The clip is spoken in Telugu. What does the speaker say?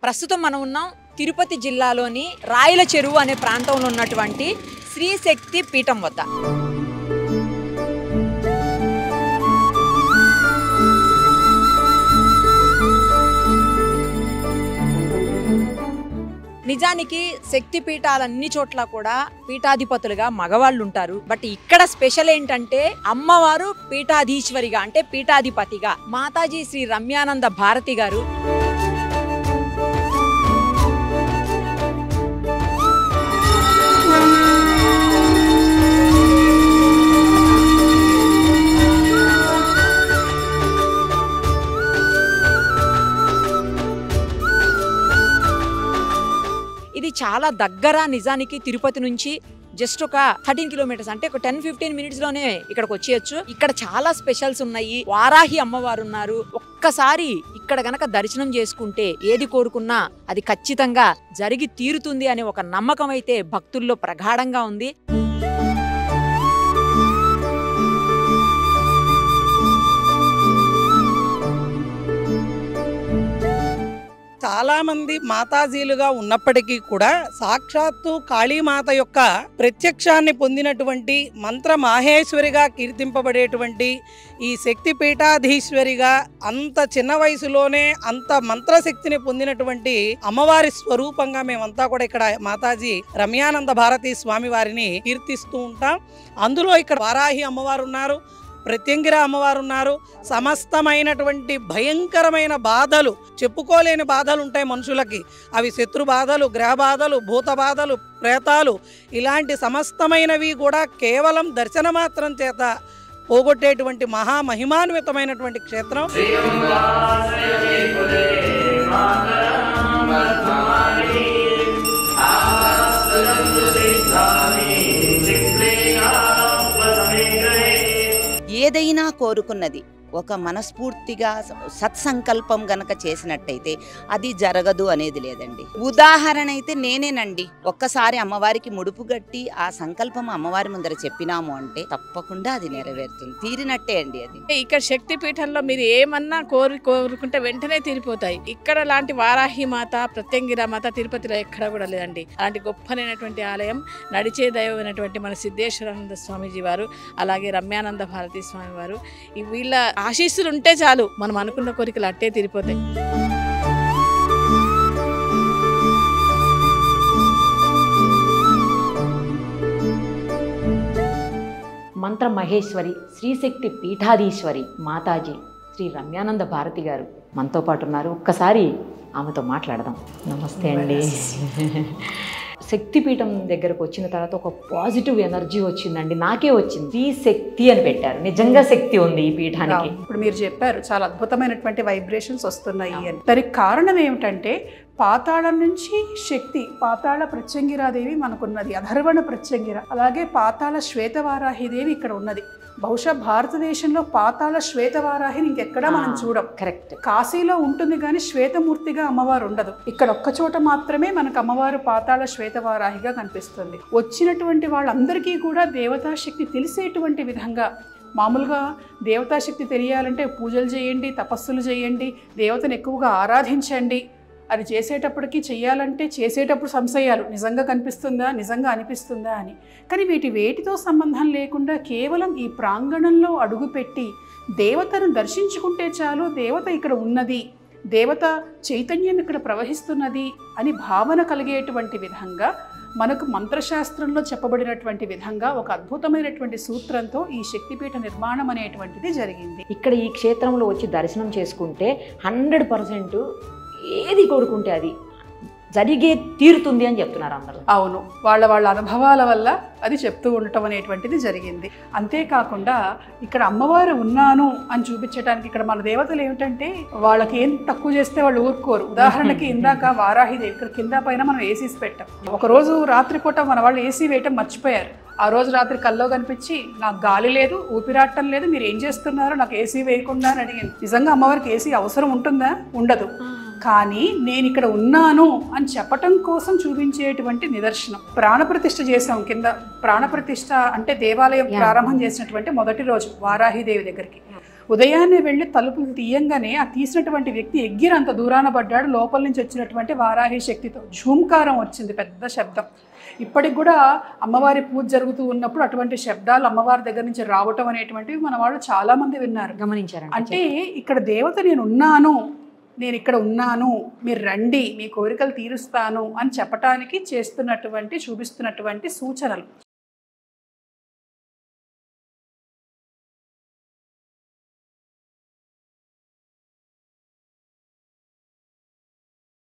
ప్రస్తుతం మనం ఉన్నాం తిరుపతి జిల్లాలోని రాయల చెరువు అనే ప్రాంతంలో ఉన్నటువంటి శ్రీ శక్తి పీఠం వద్ద. నిజానికి శక్తి పీఠాలన్ని చోట్ల కూడా పీఠాధిపతులుగా మగవాళ్ళు ఉంటారు. బట్ ఇక్కడ స్పెషల్ ఏంటంటే అమ్మవారు పీఠాధీశ్వరిగా అంటే పీఠాధిపతిగా మాతాజీ శ్రీ రమ్యానంద భారతి గారు. ఇది చాలా దగ్గర, నిజానికి తిరుపతి నుంచి జస్ట్ ఒక 13 కిలోమీటర్స్ అంటే ఒక 10-15 మినిట్స్ లోనే ఇక్కడికి వచ్చేయచ్చు. ఇక్కడ చాలా స్పెషల్స్ ఉన్నాయి. వారాహి అమ్మవారు ఉన్నారు. ఒక్కసారి ఇక్కడ గనక దర్శనం చేసుకుంటే ఏది కోరుకున్నా అది ఖచ్చితంగా జరిగి తీరుతుంది అనే ఒక నమ్మకం అయితే భక్తుల్లో ప్రగాఢంగా ఉంది. చాలామంది మాతాజీలుగా ఉన్నప్పటికీ కూడా సాక్షాత్తు కాళీమాత యొక్క ప్రత్యక్షాన్ని పొందినటువంటి మంత్ర మాహేశ్వరిగా కీర్తింపబడేటువంటి ఈ శక్తి పీఠాధీశ్వరిగా అంత చిన్న వయసులోనే అంత మంత్రశక్తిని పొందినటువంటి అమ్మవారి స్వరూపంగా మేమంతా కూడా ఇక్కడ మాతాజీ రమ్యానంద భారతి స్వామి వారిని కీర్తిస్తూ ఉంటాం. అందులో ఇక్కడ వారాహి అమ్మవారు ఉన్నారు, ప్రత్యంగిర అమ్మవారు ఉన్నారు. సమస్తమైనటువంటి భయంకరమైన బాధలు, చెప్పుకోలేని బాధలు ఉంటాయి మనుషులకి. అవి శత్రు బాధలు, గ్రహ బాధలు, భూత బాధలు, ప్రేతాలు, ఇలాంటి సమస్తమైనవి కూడా కేవలం దర్శన మాత్రం చేత పోగొట్టేటువంటి మహామహిమాన్వితమైనటువంటి క్షేత్రం. ఏదైనా కోరుకున్నది ఒక మనస్ఫూర్తిగా సత్సంకల్పం గనక చేసినట్టయితే అది జరగదు అనేది లేదండి. ఉదాహరణ అయితే నేనేనండి. ఒక్కసారి అమ్మవారికి ముడుపు గట్టి ఆ సంకల్పం అమ్మవారి ముందర చెప్పినాము అంటే తప్పకుండా అది నెరవేరుతుంది, తీరినట్టే అండి. అది ఇక్కడ శక్తి పీఠంలో మీరు ఏమన్నా కోరుకుంటే వెంటనే తీరిపోతాయి. ఇక్కడ లాంటి వారాహి మాత, ప్రత్యంగిర మాత తిరుపతిలో ఎక్కడ కూడా లేదండి. అలాంటి గొప్పనైనటువంటి ఆలయం. నడిచే దైవమైనటువంటి మన సిద్ధేశ్వరానంద స్వామీజీ వారు, అలాగే రమ్యానంద భారతి స్వామి వారు, వీళ్ళ ఆశీస్సులు ఉంటే చాలు మనం అనుకున్న కోరికలు అట్టే తీరిపోతాయి. మంత్ర మహేశ్వరి శ్రీశక్తి పీఠాధీశ్వరి మాతాజీ శ్రీ రమ్యానంద భారతి గారు మనతో పాటు ఉన్నారు. ఒక్కసారి ఆమెతో మాట్లాడదాం. నమస్తే అండి. శక్తిపీఠం దగ్గరకు వచ్చిన తర్వాత ఒక పాజిటివ్ ఎనర్జీ వచ్చిందండి. నాకే వచ్చింది. శ్రీ శక్తి అని పెట్టారు. నిజంగా శక్తి ఉంది ఈ పీఠానికి. ఇప్పుడు మీరు చెప్పారు చాలా అద్భుతమైనటువంటి వైబ్రేషన్స్ వస్తున్నాయి అని. దానికి కారణం ఏమిటంటే పాతాళం నుంచి శక్తి, పాతాళ ప్రత్యంగిరాదేవి మనకున్నది, అధర్వణ ప్రత్యంగిర, అలాగే పాతాళ శ్వేతవారాహిదేవి ఇక్కడ ఉన్నది. బహుశా భారతదేశంలో పాతాళ శ్వేతవారాహిని ఇంకెక్కడా మనం చూడం. కరెక్ట్. కాశీలో ఉంటుంది కానీ శ్వేతమూర్తిగా అమ్మవారు ఉండదు. ఇక్కడ ఒక్క చోట మాత్రమే మనకు అమ్మవారు పాతాళ శ్వేతవారాహిగా కనిపిస్తుంది. వచ్చినటువంటి వాళ్ళందరికీ కూడా దేవతాశక్తి తెలిసేటువంటి విధంగా, మామూలుగా దేవతాశక్తి తెలియాలంటే పూజలు చేయండి, తపస్సులు చేయండి, దేవతను ఎక్కువగా ఆరాధించండి అది చేసేటప్పటికి చెయ్యాలంటే చేసేటప్పుడు సంశయాలు, నిజంగా కనిపిస్తుందా, నిజంగా అనిపిస్తుందా అని. కానీ వేటితో సంబంధం లేకుండా కేవలం ఈ ప్రాంగణంలో అడుగుపెట్టి దేవతను దర్శించుకుంటే చాలు, దేవత ఇక్కడ ఉన్నది, దేవత చైతన్యం ఇక్కడ ప్రవహిస్తున్నది అని భావన కలిగేటువంటి విధంగా మనకు మంత్రశాస్త్రంలో చెప్పబడినటువంటి విధంగా ఒక అద్భుతమైనటువంటి సూత్రంతో ఈ శక్తిపీఠ నిర్మాణం అనేటువంటిది జరిగింది. ఇక్కడ ఈ క్షేత్రంలో వచ్చి దర్శనం చేసుకుంటే 100% ఏది కోరుకుంటే అది జరిగే తీరుతుంది అని చెప్తున్నారు అందరూ. అవును, వాళ్ళ అనుభవాల వల్ల అది చెప్తూ ఉండటం అనేటువంటిది జరిగింది. అంతేకాకుండా ఇక్కడ అమ్మవారు ఉన్నాను అని చూపించడానికి ఇక్కడ మన దేవతలు ఏమిటంటే వాళ్ళకి ఏం తక్కువ చేస్తే వాళ్ళు ఊరుకోరు. ఉదాహరణకి ఇందాక వారాహిదేవి ఇక్కడ కింద పైన మనం ఏసీస్ పెట్టాం. ఒకరోజు రాత్రిపూట మన వాళ్ళు ఏసీ వేయటం మర్చిపోయారు. ఆ రోజు రాత్రి కల్లో కనిపించి నాకు గాలి లేదు, ఊపిరాటం లేదు, మీరు ఏం చేస్తున్నారో నాకు ఏసీ వేయకుండా అని అడిగింది. నిజంగా అమ్మవారికి ఏసీ అవసరం ఉంటుందా? ఉండదు. కానీ నేను ఇక్కడ ఉన్నాను అని చెప్పటం కోసం చూపించేటువంటి నిదర్శనం. ప్రాణప్రతిష్ఠ చేసాం కింద. ప్రాణప్రతిష్ఠ అంటే దేవాలయం ప్రారంభం చేసినటువంటి మొదటి రోజు వారాహిదేవి దగ్గరికి ఉదయాన్నే వెళ్ళి తలుపులు తీయంగానే ఆ తీసినటువంటి వ్యక్తి ఎగ్గిరంత దూరాన పడ్డాడు. లోపల నుంచి వచ్చినటువంటి వారాహి శక్తితో ఝూంకారం వచ్చింది, పెద్ద శబ్దం. ఇప్పటికి కూడా అమ్మవారి పూజ జరుగుతూ ఉన్నప్పుడు అటువంటి శబ్దాలు అమ్మవారి దగ్గర నుంచి రావటం అనేటువంటివి మన వాళ్ళు చాలా మంది విన్నారు, గమనించారు. అంటే ఇక్కడ దేవత నేను ఇక్కడ ఉన్నాను, మీరు రండి, మీ కోరికలు తీరుస్తాను అని చెప్పటానికి చూపిస్తున్నటువంటి సూచనలు.